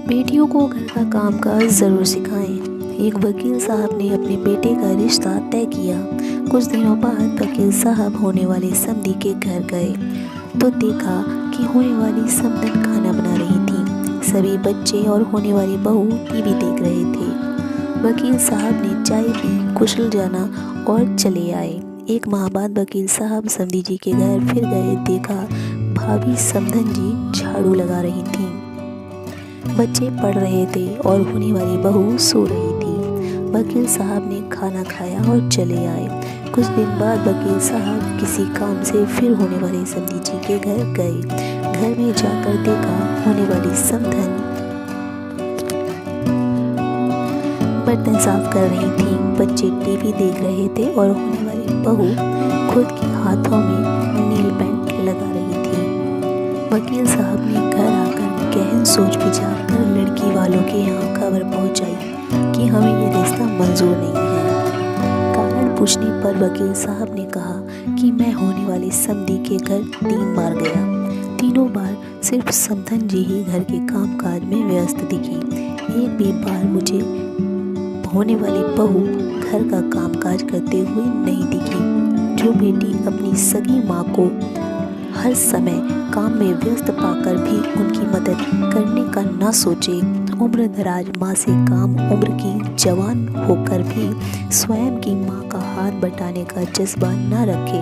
बेटियों को घर का कामकाज ज़रूर सिखाएं। एक वकील साहब ने अपने बेटे का रिश्ता तय किया। कुछ दिनों बाद वकील साहब होने वाले समधी के घर गए तो देखा कि होने वाली समधन खाना बना रही थी। सभी बच्चे और होने वाली बहू टीवी देख रहे थे। वकील साहब ने चाय पी, कुशल जाना और चले आए। एक माह बाद वकील साहब समधी जी के घर फिर गए। देखा भाभी समधन जी झाड़ू लगा रही थी, बच्चे पढ़ रहे थे और होने वाली बहू सो रही थी। वकील साहब ने खाना खाया और चले आए। कुछ दिन बाद वकील साहब किसी काम से फिर होने वाले समधी जी के घर गए। घर में जाकर देखा होने वाली समधन बर्तन साफ कर रही थी, बच्चे टीवी देख रहे थे और होने वाली बहू खुद के हाथों में नील पेंट लगा रही थी। वकील साहब ने घर आकर गहन सोच विचार कर लड़की वालों के यहाँ खबर पहुँचाई कि हमें ये रिश्ता मंजूर नहीं है। कारण पूछने पर वकील साहब ने कहा कि मैं होने वाली समधी के घर 3 बार गया। तीनों बार सिर्फ समधन जी ही घर के कामकाज में व्यस्त दिखी। एक भी बार मुझे होने वाली बहू घर का कामकाज करते हुए नहीं दिखी। जो बेटी अपनी सगी माँ को हर समय काम में व्यस्त पाकर भी उनकी मदद करने का ना सोचे, उम्र दराज माँ से काम उम्र की जवान होकर भी स्वयं की माँ का हाथ बटाने का जज्बा ना रखे,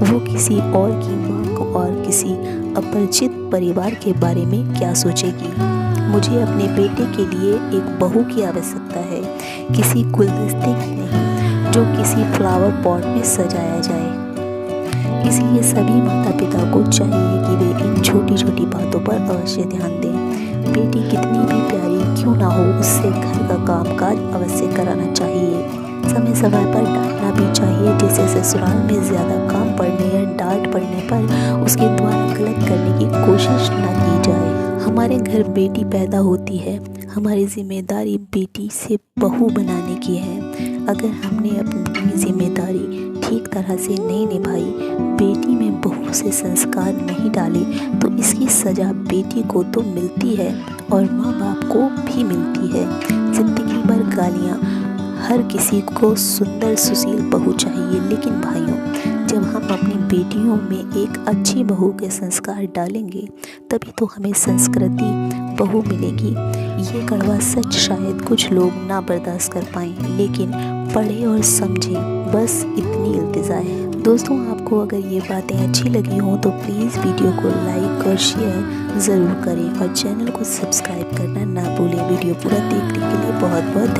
वो किसी और की माँ को और किसी अपरिचित परिवार के बारे में क्या सोचेगी। मुझे अपने बेटे के लिए एक बहू की आवश्यकता है, किसी गुलदस्ते की नहीं जो किसी फ्लावर पॉट में सजाया जाए। इसलिए सभी माता पिता को चाहिए कि वे इन छोटी छोटी बातों पर अवश्य ध्यान दें। बेटी कितनी भी प्यारी क्यों ना हो, उससे घर का कामकाज अवश्य कराना चाहिए। समय समय पर डांटना भी चाहिए, जैसे ससुराल में ज़्यादा काम पड़ने या डांट पड़ने पर उसके द्वारा गलत करने की कोशिश न की जाए। हमारे घर बेटी पैदा होती है, हमारी जिम्मेदारी बेटी से बहू बनाने की है। अगर हमने अपनी जिम्मेदारी ठीक तरह से नहीं निभाई, बेटी में बहू से संस्कार नहीं डाले, तो इसकी सज़ा बेटी को तो मिलती है और माँ बाप को भी मिलती है। ज़िंदगी भर गालियाँ, हर किसी को सुंदर सुशील बहू चाहिए, लेकिन भाइयों जब हम अपनी बेटियों में एक अच्छी बहू के संस्कार डालेंगे तभी तो हमें संस्कृति बहू मिलेगी। ये कड़वा सच शायद कुछ लोग ना बर्दाश्त कर पाएँ, लेकिन पढ़े और समझे, बस इतनी इल्तिजा है। दोस्तों, आपको अगर ये बातें अच्छी लगी हों तो प्लीज़ वीडियो को लाइक और शेयर ज़रूर करें और चैनल को सब्सक्राइब करना ना भूलें। वीडियो पूरा देखने के लिए बहुत बहुत धन्यवाद।